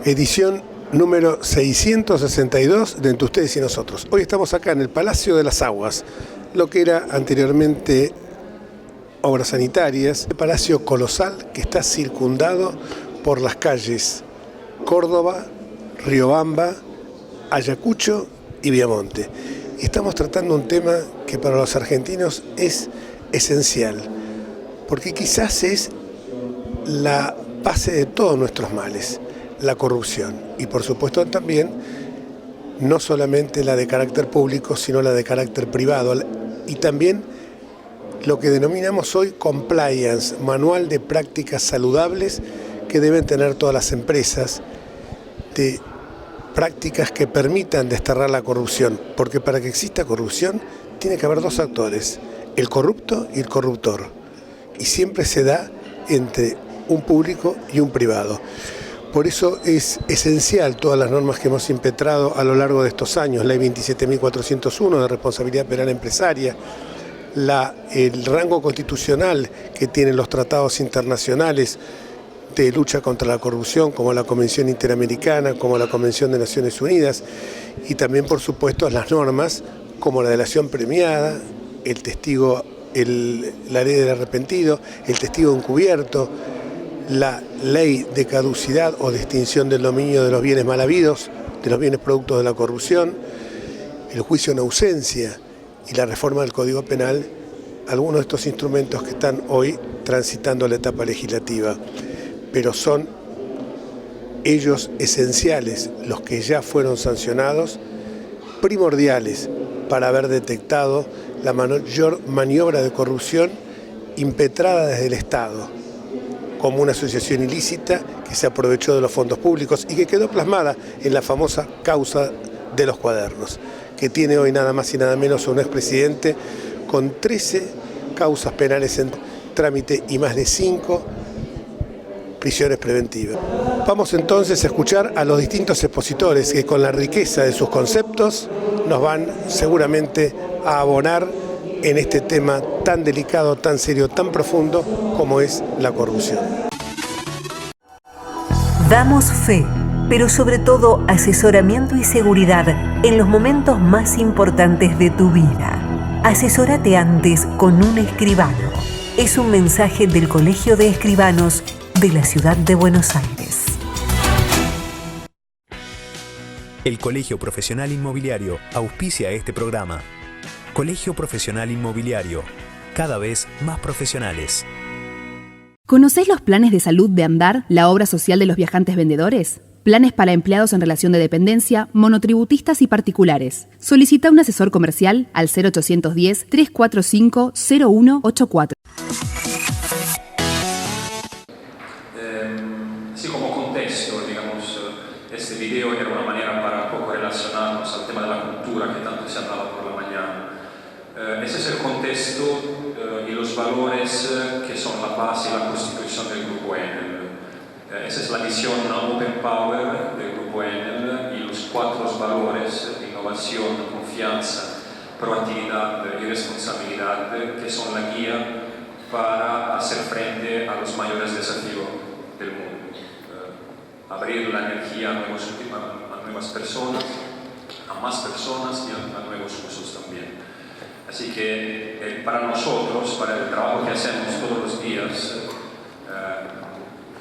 Edición número 662 de Entre Ustedes y Nosotros. Hoy estamos acá en el Palacio de las Aguas, lo que era anteriormente Obras Sanitarias, un palacio colosal que está circundado por las calles Córdoba, Riobamba, Ayacucho y Viamonte. Y estamos tratando un tema que para los argentinos es esencial, porque quizás es la base de todos nuestros males. La corrupción, y por supuesto también no solamente la de carácter público, sino la de carácter privado, y también lo que denominamos hoy compliance, manual de prácticas saludables que deben tener todas las empresas, de prácticas que permitan desterrar la corrupción, porque para que exista corrupción tiene que haber dos actores, el corrupto y el corruptor, y siempre se da entre un público y un privado. Por eso es esencial todas las normas que hemos impetrado a lo largo de estos años, Ley 27.401 de responsabilidad penal empresaria, el rango constitucional que tienen los tratados internacionales de lucha contra la corrupción, como la Convención Interamericana, como la Convención de Naciones Unidas, y también, por supuesto, las normas como la delación premiada, el testigo, la ley del arrepentido, el testigo encubierto, la ley de caducidad o de extinción del dominio de los bienes mal habidos, de los bienes productos de la corrupción, el juicio en ausencia y la reforma del Código Penal, algunos de estos instrumentos que están hoy transitando la etapa legislativa. Pero son ellos esenciales, los que ya fueron sancionados, primordiales para haber detectado la mayor maniobra de corrupción impetrada desde el Estado, como una asociación ilícita que se aprovechó de los fondos públicos y que quedó plasmada en la famosa causa de los cuadernos, que tiene hoy nada más y nada menos a un expresidente con 13 causas penales en trámite y más de 5 prisiones preventivas. Vamos entonces a escuchar a los distintos expositores que con la riqueza de sus conceptos nos van seguramente a abonar en este tema tan delicado, tan serio, tan profundo como es la corrupción. Damos fe, pero sobre todo asesoramiento y seguridad en los momentos más importantes de tu vida. Asesórate antes con un escribano. Es un mensaje del Colegio de Escribanos de la Ciudad de Buenos Aires. El Colegio Profesional Inmobiliario auspicia este programa. Colegio Profesional Inmobiliario, cada vez más profesionales. ¿Conocés los planes de salud de Andar, la obra social de los viajantes vendedores? Planes para empleados en relación de dependencia, monotributistas y particulares. Solicita un asesor comercial al 0810-345-0184. Sí, como contexto, digamos, este video era una manera para un poco relacionarnos al tema de la cultura que tanto se hablaba por la mañana. Ese es el contexto y los valores que son la base y la constitución del Grupo Enel. Esa es la visión Open Power del Grupo Enel y los 4 valores: innovación, confianza, proactividad y responsabilidad, que son la guía para hacer frente a los mayores desafíos del mundo. Abrir la energía a nuevas personas, a más personas y a nuevos usos también. Así que para nosotros, para el trabajo que hacemos todos los días,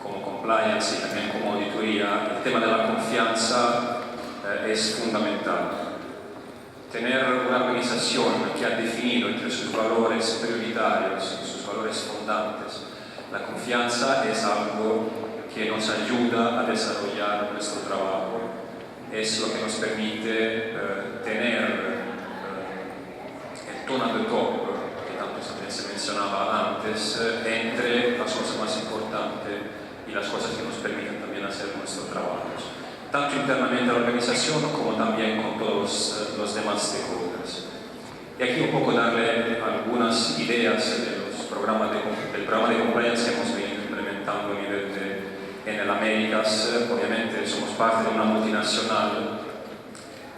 como compliance y también como auditoría, el tema de la confianza es fundamental. Tener una organización que ha definido entre sus valores prioritarios, sus valores fundantes, la confianza es algo que nos ayuda a desarrollar nuestro trabajo, es lo que nos permite tener tone at the top, que tanto también se mencionaba antes, entre las cosas más importantes y las cosas que nos permiten también hacer nuestro trabajo, tanto internamente a la organización como también con todos los demás stakeholders. Y aquí un poco darle a programa de compliance que hemos venido implementando a nivel en el Américas. Obviamente somos parte de una multinacional.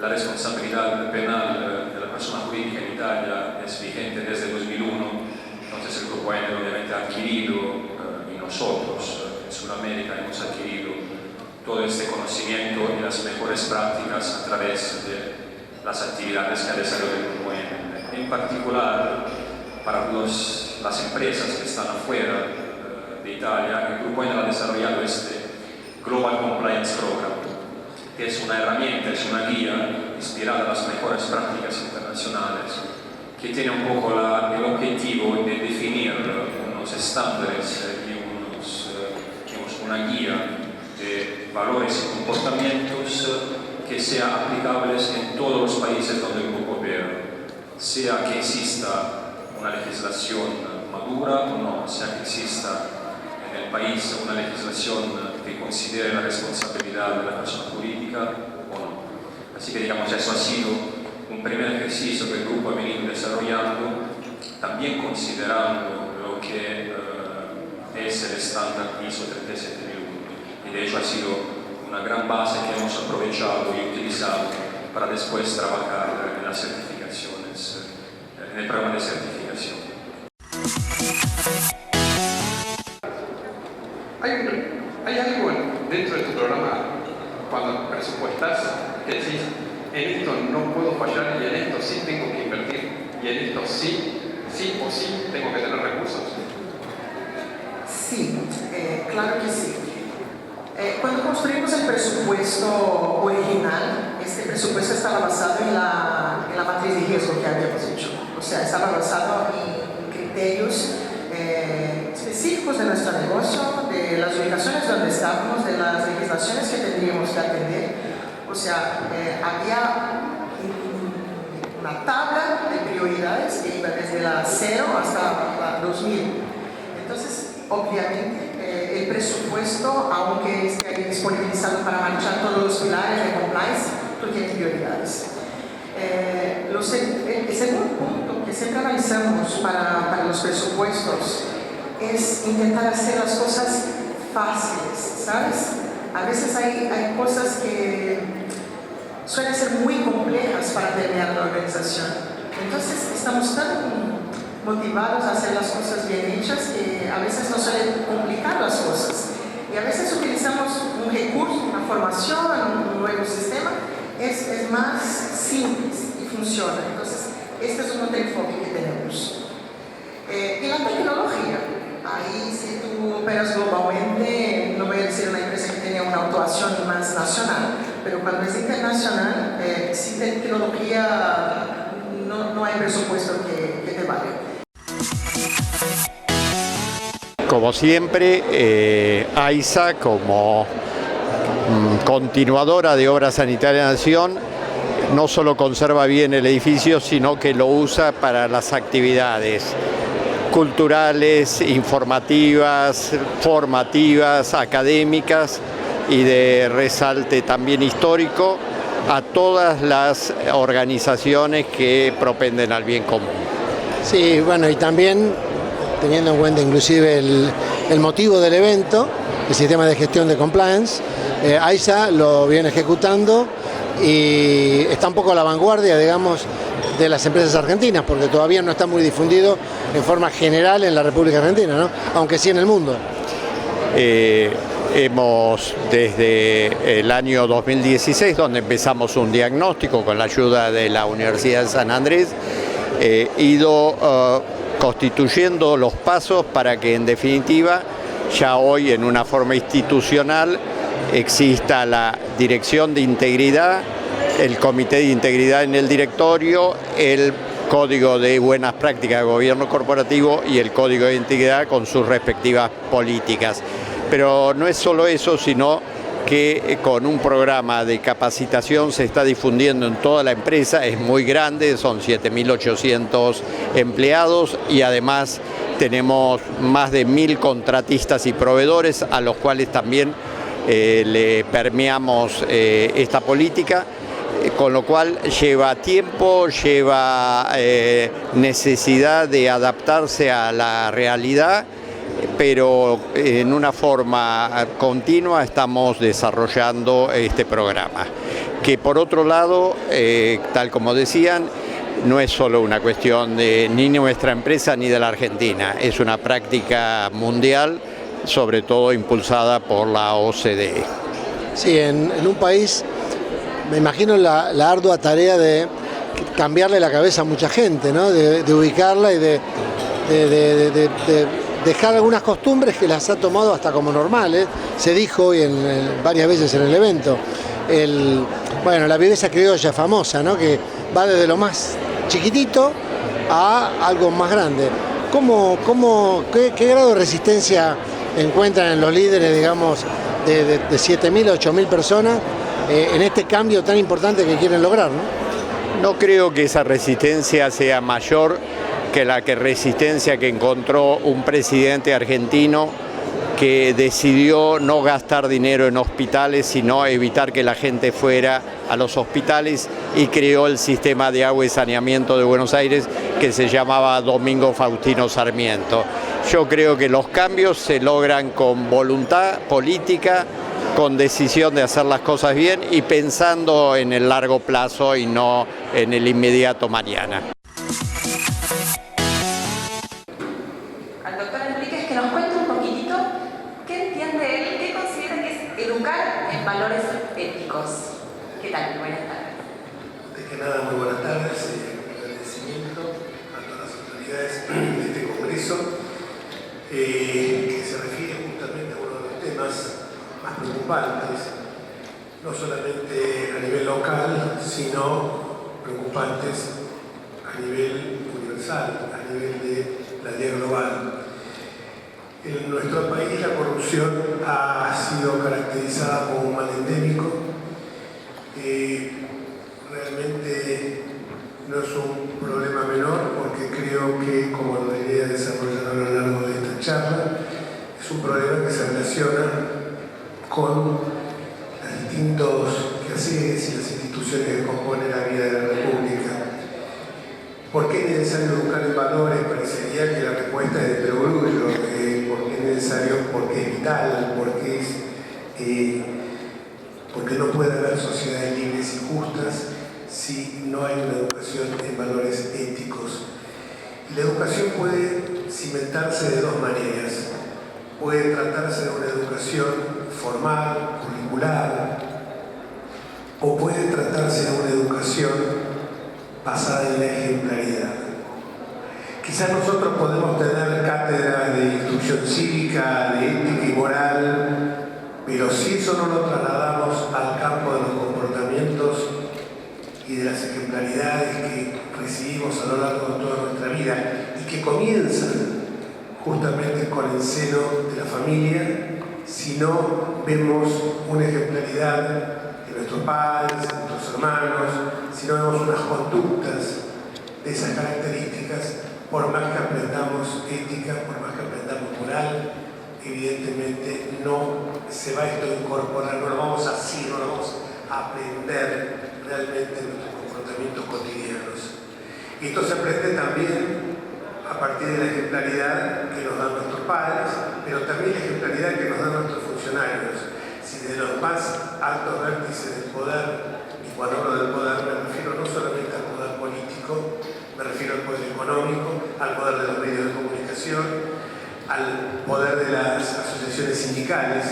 La responsabilidad penal de la persona jurídica en Italia es vigente desde 2001, entonces el Grupo Enel obviamente ha adquirido, y nosotros en Sudamérica hemos adquirido todo este conocimiento y las mejores prácticas a través de las actividades que ha desarrollado el Grupo Enel. En particular, para las empresas que están afuera de Italia, el Grupo Enel ha desarrollado este Global Compliance Program, que es una herramienta, es una guía inspirada en las mejores prácticas internacionales, que tiene un poco el objetivo de definir unos estándares y una guía de valores y comportamientos que sean aplicables en todos los países donde el grupo opera, sea que exista una legislación madura o no, sea que exista en el país una legislación que considere la responsabilidad de la persona jurídica o no. Así que digamos, eso ha sido un primer ejercicio que el grupo ha venido desarrollando, también considerando lo que es el estándar ISO 37001. Y de hecho ha sido una gran base que hemos aprovechado y utilizado para después trabajar en las certificaciones, en el programa de certificación. ¿Hay algo dentro de tu programa cuando presupuestas que decís, en esto no puedo fallar y en esto sí tengo que invertir y en esto sí o sí tengo que tener recursos? Sí, claro que sí. Cuando construimos el presupuesto original, este presupuesto estaba basado en la matriz de riesgo que habíamos hecho. O sea, estaba basado en criterios específicos de nuestro negocio, de las ubicaciones donde estábamos, de las legislaciones que tendríamos que atender. O sea, había una tabla de prioridades que iba desde la 0 hasta la 2000. Entonces, obviamente, el presupuesto, aunque esté ahí disponibilizado para marchar todos los pilares de compliance, no tiene prioridades. El segundo punto que siempre analizamos para los presupuestos es intentar hacer las cosas fáciles, ¿sabes? A veces hay cosas que suelen ser muy complejas para terminar la organización. Entonces, estamos tan motivados a hacer las cosas bien hechas que a veces nos suelen complicar las cosas. Y a veces utilizamos un recurso, una formación, un nuevo sistema, es más simple y funciona. Entonces, este es un otro enfoque que tenemos. Y la tecnología. Ahí, si tú operas globalmente, no voy a decir una empresa que tenga una actuación más nacional, pero cuando es internacional, sin tecnología no hay presupuesto que te valga. Como siempre, AISA, como continuadora de Obras Sanitarias de Nación, no solo conserva bien el edificio, sino que lo usa para las actividades culturales, informativas, formativas, académicas y de resalte también histórico a todas las organizaciones que propenden al bien común. Sí, bueno, y también teniendo en cuenta inclusive el motivo del evento, el sistema de gestión de compliance, AISA lo viene ejecutando y está un poco a la vanguardia, digamos, de las empresas argentinas, porque todavía no está muy difundido en forma general en la República Argentina, ¿no? Aunque sí en el mundo. Hemos, desde el año 2016, donde empezamos un diagnóstico con la ayuda de la Universidad de San Andrés, ido constituyendo los pasos para que en definitiva ya hoy en una forma institucional exista la Dirección de Integridad, el Comité de Integridad en el directorio, el Código de Buenas Prácticas de Gobierno Corporativo y el Código de Integridad con sus respectivas políticas. Pero no es solo eso, sino que con un programa de capacitación se está difundiendo en toda la empresa, es muy grande, son 7.800 empleados y además tenemos más de 1.000 contratistas y proveedores a los cuales también le permeamos esta política, con lo cual lleva tiempo, lleva necesidad de adaptarse a la realidad pero en una forma continua estamos desarrollando este programa, que por otro lado, tal como decían, no es solo una cuestión de ni nuestra empresa ni de la Argentina, es una práctica mundial, sobre todo impulsada por la OCDE. Sí, en un país, me imagino la ardua tarea de cambiarle la cabeza a mucha gente, ¿no? De ubicarla y de dejar algunas costumbres que las ha tomado hasta como normales. Se dijo hoy varias veces en el evento, la viveza criolla famosa, ¿no? Que va desde lo más chiquitito a algo más grande. ¿Qué grado de resistencia encuentran en los líderes, digamos, de 7.000 a 8.000 personas en este cambio tan importante que quieren lograr, ¿no? No creo que esa resistencia sea mayor que la resistencia que encontró un presidente argentino que decidió no gastar dinero en hospitales, sino evitar que la gente fuera a los hospitales, y creó el sistema de agua y saneamiento de Buenos Aires, que se llamaba Domingo Faustino Sarmiento. Yo creo que los cambios se logran con voluntad política, con decisión de hacer las cosas bien y pensando en el largo plazo y no en el inmediato mañana. Al doctor Enríquez, que nos cuente un poquitito qué entiende él, qué considera que es educar en valores éticos. ¿Qué tal? Buenas tardes. Antes que nada, muy buenas tardes. Agradecimiento a todas las autoridades de este congreso, que se refiere justamente a uno de los temas más preocupantes, no solamente a nivel local, sino preocupantes a nivel universal, a nivel de la aldea global. En nuestro país la corrupción ha sido caracterizada como un mal endémico. Realmente no es un problema menor, porque creo que, como lo iré a desarrollar a lo largo de esta charla, es un problema que se relaciona con los distintos quehaceres y las instituciones que componen la vida de la República. ¿Por qué es necesario educar en valores? Parecería que la respuesta es de perogrullo. ¿Por qué es necesario? Porque es vital, porque no puede haber sociedades libres y justas si no hay una educación en valores éticos. Y la educación puede cimentarse de dos maneras. Puede tratarse de una educación formal, curricular, o puede tratarse de una educación basada en la ejemplaridad. Quizás nosotros podemos tener cátedras de instrucción cívica, de ética y moral, pero si eso no lo trasladamos al campo de los comportamientos y de las ejemplaridades que recibimos a lo largo de toda nuestra vida y que comienzan justamente con el seno de la familia, si no vemos una ejemplaridad de nuestros padres, de nuestros hermanos, si no vemos unas conductas de esas características, por más que aprendamos ética, por más que aprendamos moral, evidentemente no se va esto a incorporar, no lo vamos a hacer, no lo vamos a aprender realmente en nuestros comportamientos cotidianos. Y esto se aprende también a partir de la ejemplaridad que nos dan nuestros padres, pero también la ejemplaridad que nos dan nuestros funcionarios. Si de los más altos vértices del poder, y cuando hablo del poder me refiero no solamente al poder político, me refiero al poder económico, al poder de los medios de comunicación, al poder de las asociaciones sindicales,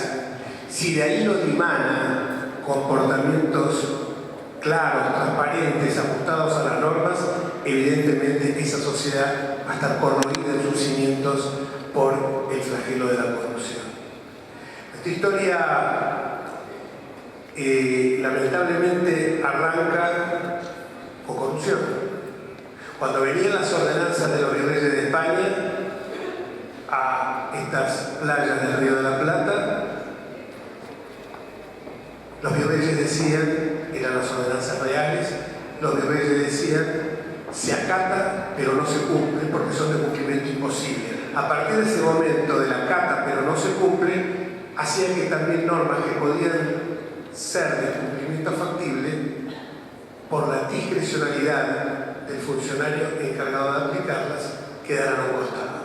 si de ahí no dimanan comportamientos claros, transparentes, ajustados a las normas, evidentemente esa sociedad va a estar corroída en sus cimientos por el flagelo de la corrupción. Esta historia lamentablemente arranca con corrupción. Cuando venían las ordenanzas de los virreyes de España a estas playas del Río de la Plata, los virreyes decían, eran las ordenanzas reales, los virreyes decían, se acata pero no se cumple porque son de cumplimiento imposible. A partir de ese momento de la acata pero no se cumple, hacían que también normas que podían ser de cumplimiento factible, por la discrecionalidad del funcionario encargado de aplicarlas, quedaran a un costado.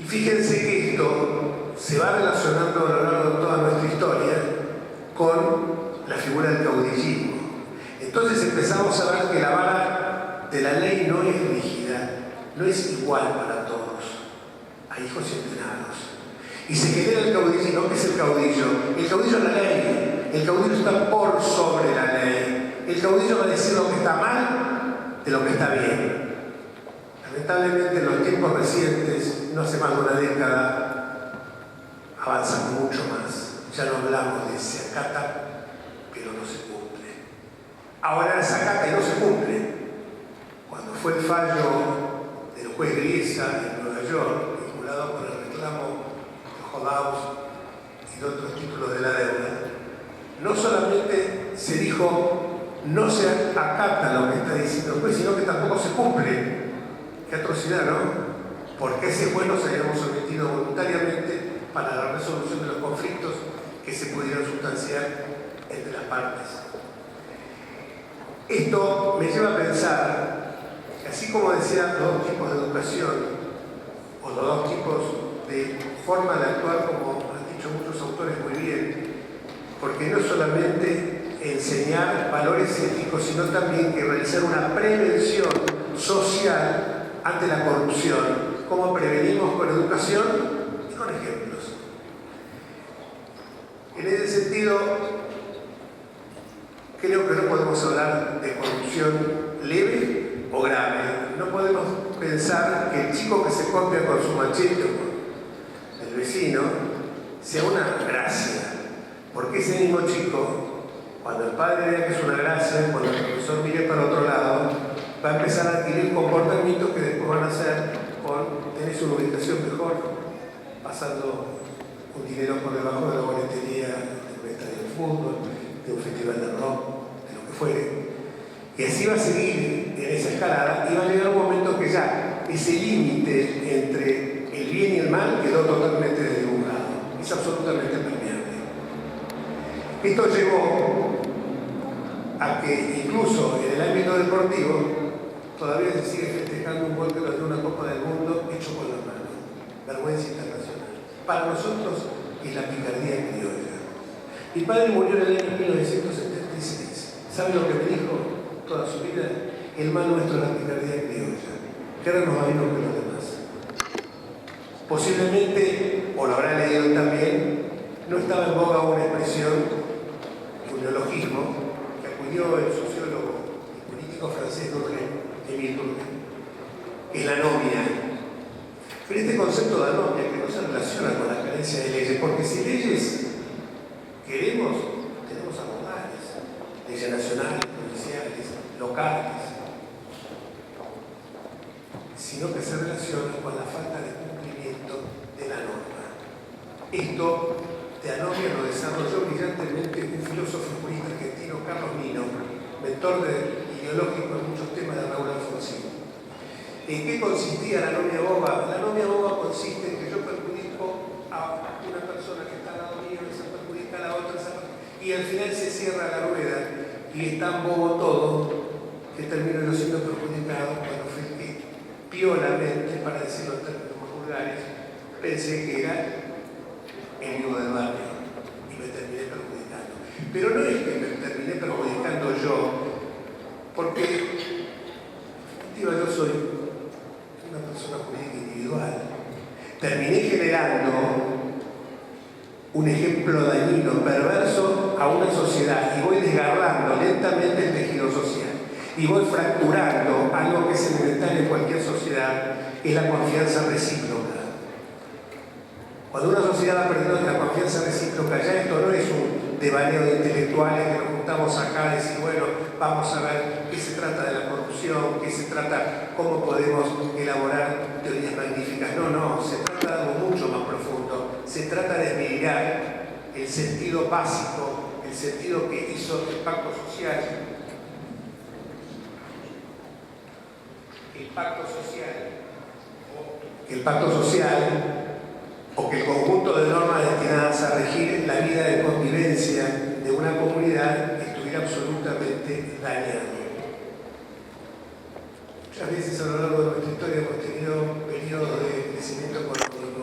Y fíjense que esto se va relacionando a lo largo de toda nuestra historia con la figura del caudillismo. Entonces empezamos a ver que la vara de la ley no es rígida, no es igual para todos. Hay hijos entrenados. Y se genera el caudillismo. ¿Qué es el caudillo? El caudillo es la ley. El caudillo está por sobre la ley. El caudillo va a decir lo que está mal de lo que está bien. Lamentablemente en los tiempos recientes, no hace más de una década, avanzan mucho más. Ya no hablamos de se acata, pero no se cumple. Ahora se acata y no se cumple. Cuando fue el fallo del juez Griesa en Nueva York, vinculado con el reclamo de House y de otros títulos de la deuda, no solamente se dijo no se acata lo que está diciendo el juez, sino que tampoco se cumple. Qué atrocidad, ¿no? Porque ese juez nos habíamos sometido voluntariamente para la resolución de los conflictos que se pudieran sustanciar entre las partes. Esto me lleva a pensar que así como decía los dos tipos de educación o los dos tipos de forma de actuar, como han dicho muchos autores muy bien, porque no es solamente enseñar valores éticos, sino también que realizar una prevención social ante la corrupción. ¿Cómo prevenimos con educación? Y con ejemplos. En ese sentido, creo que no podemos hablar de corrupción leve o grave. No podemos pensar que el chico que se copia con su machete o el vecino sea una gracia. Porque ese mismo chico, cuando el padre vea que es una gracia, cuando el profesor mire para otro lado, va a empezar a adquirir comportamientos que después van a hacer con tener una ubicación mejor, pasando un dinero por debajo de la boletería de un estadio de fútbol, de un festival de rock, de lo que fuere. Y así va a seguir en esa escalada y va a llegar un momento que ya ese límite entre el bien y el mal quedó totalmente desdibujado. Es absolutamente permeable. Esto llevó a que incluso en el ámbito deportivo todavía se sigue festejando un gol de una Copa del Mundo hecho con la mano. Vergüenza internacional. Para nosotros es la picardía criolla. Mi padre murió en el año 1976. ¿Sabe lo que me dijo toda su vida? El mal nuestro es la picardía criolla. Que ahora nos va menos que los demás. Posiblemente, o lo habrá leído también, no estaba en boga una expresión, un neologismo, que acudió el sociólogo y político francés Émile Durkheim, es la anomia. Pero este concepto de anomia que no se relaciona con la carencia de leyes, porque si leyes queremos, tenemos abordajes, leyes nacionales, provinciales, locales, sino que se relaciona con la falta de cumplimiento de la norma. Esto de anomia lo desarrolló brillantemente un filósofo y jurista argentino, Carlos Nino, mentor ideológico en muchos temas de Raúl Alfonsín. ¿En qué consistía la anomia boba? La anomia boba consiste en que yo perjudico a una persona que está al lado mío, esa perjudica a la otra, y al final se cierra la rueda y es tan bobo todo que termino yo siendo perjudicado cuando fui que piolamente, para decirlo en términos más vulgares, pensé que era el vivo del barrio y me terminé perjudicando. Pero no es que me terminé perjudicando yo, porque yo soy una persona jurídica individual. Terminé generando un ejemplo dañino, perverso a una sociedad y voy desgarrando lentamente el tejido social y voy fracturando algo que es elemental en cualquier sociedad, es la confianza recíproca. Cuando una sociedad ha perdido la confianza recíproca, ya esto no es un devaneo de intelectuales que nos juntamos acá y decir, bueno, vamos a ver qué se trata de la corrupción, qué se trata, cómo podemos elaborar teorías magníficas. No, se trata de algo mucho más profundo. Se trata de mirar el sentido básico, el sentido que hizo el pacto social. El pacto social o que el conjunto de normas destinadas a regir la vida de convivencia de una comunidad estuviera absolutamente dañado. Muchas veces a lo largo de nuestra historia hemos tenido periodos de crecimiento económico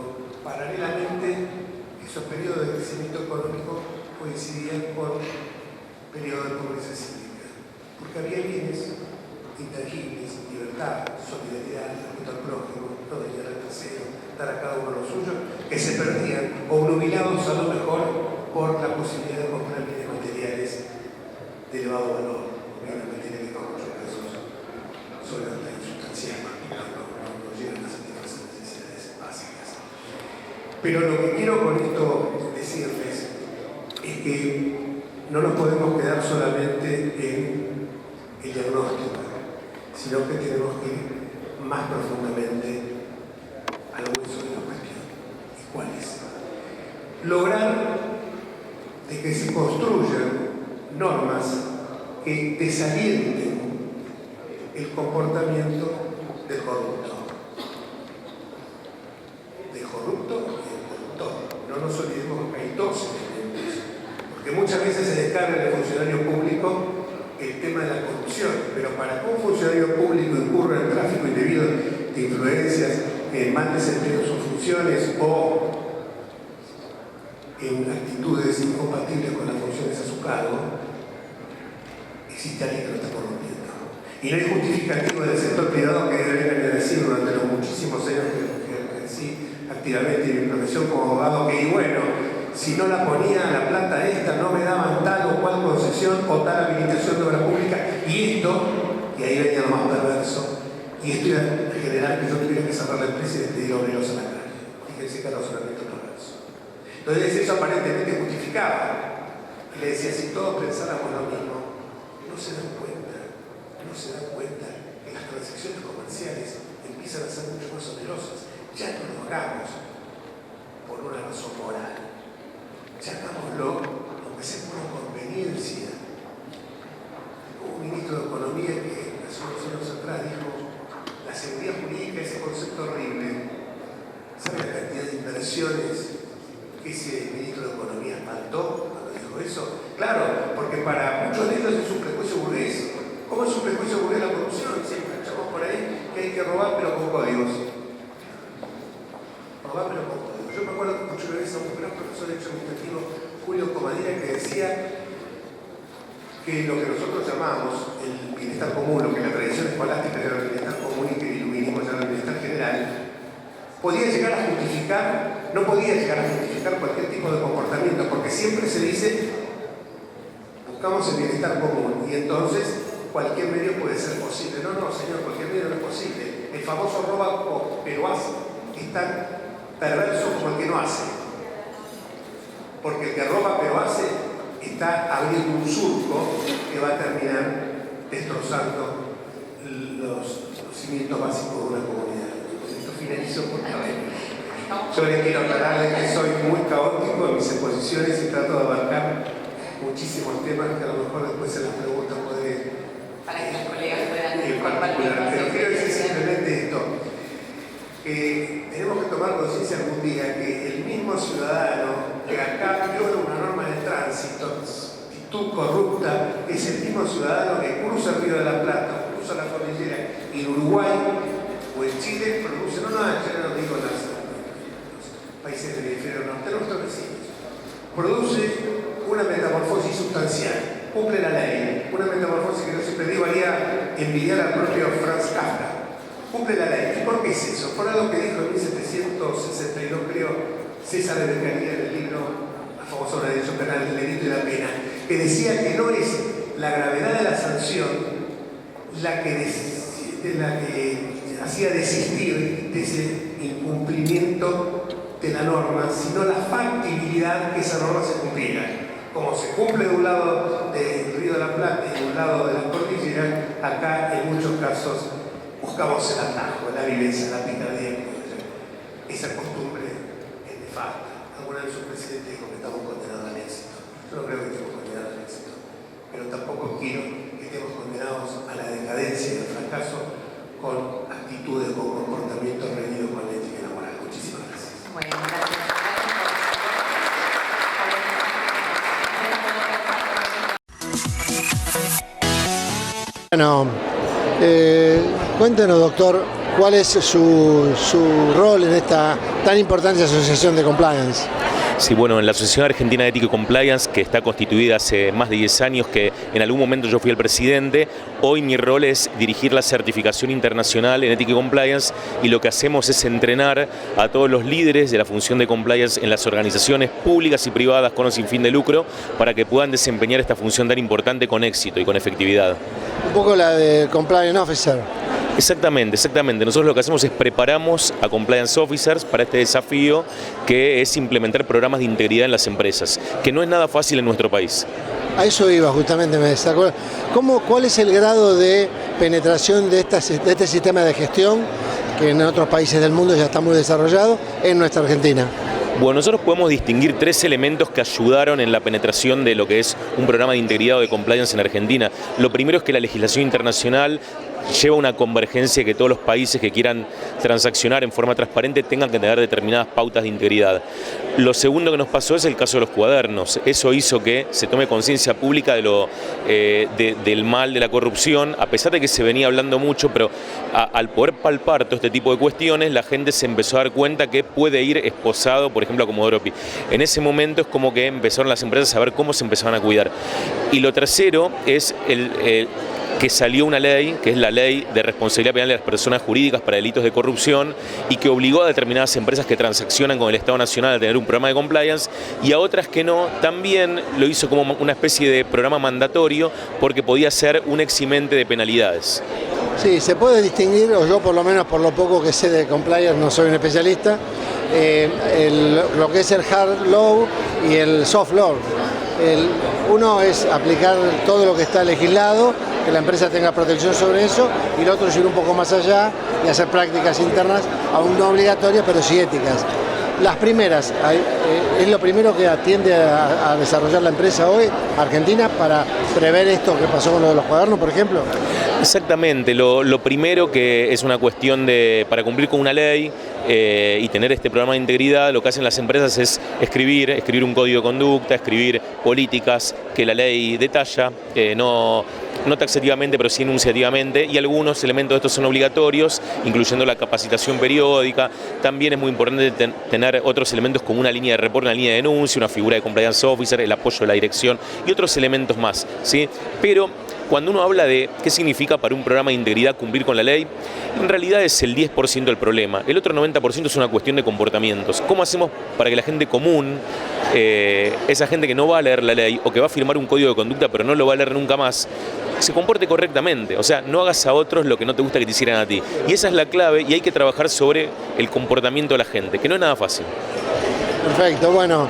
solidaridad, el respeto al prójimo, no dañar al tercero, dar a cada uno lo suyo, que se perdían, obnubilados a lo mejor por la posibilidad de comprar bienes materiales de elevado valor, bienes materiales que en muchos casos son hasta insustanciales, no llegan a satisfacer necesidades básicas. Pero lo que quiero con esto decirles es que no nos podemos quedar solamente en el diagnóstico, sino que tenemos que ir más profundamente al hueso de la cuestión. ¿Y cuál es? Lograr de que se construyan normas que desalienten el comportamiento del corrupto. Del corrupto y del corruptor. No nos olvidemos que hay dos elementos. Porque muchas veces se descarga en el funcionario público el tema de la corrupción, pero para que un funcionario público incurra en tráfico indebido de influencias, en mal desempeño de sus funciones o en actitudes incompatibles con las funciones a su cargo, existe alguien que lo está corrompiendo. Y no hay justificativo del sector privado que deben decir durante los muchísimos años que ejercí activamente en mi profesión como abogado, que y bueno, si no la ponía la planta esta, no me daban tal o cual concesión o tal habilitación de obra pública, y esto, y ahí venía lo más perverso, y esto iba a generar que yo tuviera que cerrar la empresa y despedir obreros a la calle. Fíjense que era razonamiento perverso. Entonces eso aparentemente justificaba. Y le decía, si todos pensáramos lo mismo, no se dan cuenta que las transacciones comerciales empiezan a ser mucho más onerosas. Ya no lo hagamos por una razón moral. Ya hagámoslo, aunque sea por conveniencia. Hubo un ministro de Economía que hace unos años atrás dijo, la seguridad jurídica es ese concepto horrible. ¿Sabe la cantidad de inversiones que ese ministro de Economía espantó cuando dijo eso? Claro, porque para muchos de ellos es un prejuicio burgués. ¿Cómo es un prejuicio burgués la corrupción? Siempre escuchamos por ahí que hay que robar pero con códigos. Robar pero con códigos. Yo me acuerdo que escuché una vez a un gran profesor de derecho administrativo, Julio Comadera, que decía que lo que nosotros llamamos el bienestar común, lo que la tradición escolástica llama el bienestar común y que el iluminismo llama el bienestar general, podía llegar a justificar, no podía llegar a justificar cualquier tipo de comportamiento, porque siempre se dice, buscamos el bienestar común, y entonces cualquier medio puede ser posible. No, no, señor, cualquier medio no es posible. El famoso roba pero hace es tan perverso como el que no hace. Porque el que roba pero hace está abriendo un surco que va a terminar destrozando los cimientos básicos de una comunidad. Esto finalizo por favor. Yo les quiero aclararles que soy muy caótico en mis exposiciones y trato de abarcar muchísimos temas que a lo mejor después en las preguntas podré para que los colegas puedan compartir. Pero quiero decir simplemente esto, que tenemos que tomar conciencia algún día que el mismo ciudadano que acá viola una norma de tránsito, actitud corrupta, es el mismo ciudadano que cruza el Río de la Plata, cruza la cordillera y en Uruguay o en Chile produce, no, ya no digo los países del hemisferio norte, nuestros vecinos, produce una metamorfosis sustancial, cumple la ley, una metamorfosis que no siempre digo haría envidiar al propio Franz Kafka, cumple la ley. ¿Y por qué es eso? Por algo que dijo en 1762, creo, César de Beccaria en el libro, la famosa obra de derecho penal, El delito y la pena, que decía que no es la gravedad de la sanción la que hacía desistir de ese incumplimiento de la norma, sino la factibilidad que esa norma se cumpliera. Como se cumple de un lado del Río de la Plata y de un lado de la cordillera, acá en muchos casos buscamos el atajo, la vivencia, la picardía. Esa costumbre es nefasta. Alguna vez un presidente dijo que estamos condenados al éxito. Yo no creo que estemos condenados al éxito, pero tampoco quiero que estemos condenados a la decadencia y al fracaso con actitudes o comportamientos reñidos con la ética y la moral. Muchísimas gracias. Bueno, gracias. Bueno, cuéntenos, doctor, ¿cuál es su rol en esta tan importante asociación de compliance? Sí, bueno, en la Asociación Argentina de Ética y Compliance, que está constituida hace más de 10 años, que en algún momento yo fui el presidente, hoy mi rol es dirigir la certificación internacional en Ética y Compliance, y lo que hacemos es entrenar a todos los líderes de la función de compliance en las organizaciones públicas y privadas con o sin fin de lucro, para que puedan desempeñar esta función tan importante con éxito y con efectividad. Un poco la de Compliance Officer. Exactamente, exactamente. Nosotros lo que hacemos es preparamos a Compliance Officers para este desafío, que es implementar programas de integridad en las empresas, que no es nada fácil en nuestro país. A eso iba justamente, me destacó. ¿Cuál es el grado de penetración de este sistema de gestión, que en otros países del mundo ya está muy desarrollado, en nuestra Argentina? Bueno, nosotros podemos distinguir 3 elementos que ayudaron en la penetración de lo que es un programa de integridad o de compliance en Argentina. Lo primero es que la legislación internacional lleva una convergencia, que todos los países que quieran transaccionar en forma transparente tengan que tener determinadas pautas de integridad. Lo segundo que nos pasó es el caso de los cuadernos. Eso hizo que se tome conciencia pública del mal de la corrupción, a pesar de que se venía hablando mucho, pero al poder palpar todo este tipo de cuestiones, la gente se empezó a dar cuenta que puede ir esposado, por ejemplo, a Comodoro Pi. En ese momento es como que empezaron las empresas a ver cómo se empezaban a cuidar. Y lo tercero es que salió una ley, que es la Ley de Responsabilidad Penal de las Personas Jurídicas para Delitos de Corrupción, y que obligó a determinadas empresas que transaccionan con el Estado Nacional a tener un programa de compliance, y a otras que no, también lo hizo como una especie de programa mandatorio, porque podía ser un eximente de penalidades. Sí, se puede distinguir, o yo por lo menos por lo poco que sé de compliance, no soy un especialista, lo que es el hard law y el soft law. Uno es aplicar todo lo que está legislado, que la empresa tenga protección sobre eso, y el otro es ir un poco más allá y hacer prácticas internas, aún no obligatorias, pero sí éticas. Las primeras, es lo primero que atiende a desarrollar la empresa hoy, Argentina, para prever esto que pasó con lo de los cuadernos, por ejemplo. Exactamente, lo primero que es una cuestión para cumplir con una ley y tener este programa de integridad, lo que hacen las empresas es escribir un código de conducta, escribir políticas que la ley detalla, no taxativamente, pero sí enunciativamente, y algunos elementos de estos son obligatorios, incluyendo la capacitación periódica. También es muy importante tener otros elementos como una línea de reporte, una línea de denuncia, una figura de compliance officer, el apoyo de la dirección y otros elementos más, ¿sí? Pero cuando uno habla de qué significa para un programa de integridad cumplir con la ley, en realidad es el 10% del problema. El otro 90% es una cuestión de comportamientos. ¿Cómo hacemos para que la gente común, esa gente que no va a leer la ley o que va a firmar un código de conducta pero no lo va a leer nunca más, se comporte correctamente? O sea, no hagas a otros lo que no te gusta que te hicieran a ti. Y esa es la clave, y hay que trabajar sobre el comportamiento de la gente, que no es nada fácil. Perfecto, bueno,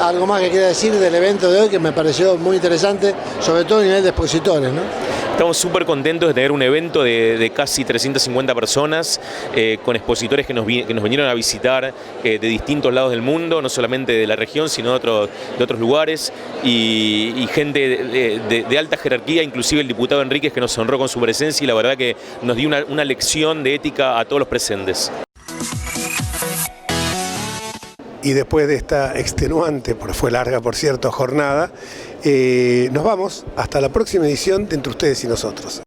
algo más que quiera decir del evento de hoy, que me pareció muy interesante, sobre todo a nivel de expositores, ¿no? Estamos súper contentos de tener un evento de casi 350 personas, con expositores que nos vinieron a visitar de distintos lados del mundo, no solamente de la región, sino de otros lugares, y gente de alta jerarquía, inclusive el diputado Enríquez, que nos honró con su presencia, y la verdad que nos dio una lección de ética a todos los presentes. Y después de esta extenuante, porque fue larga por cierto, jornada, nos vamos hasta la próxima edición de Entre Ustedes y Nosotros.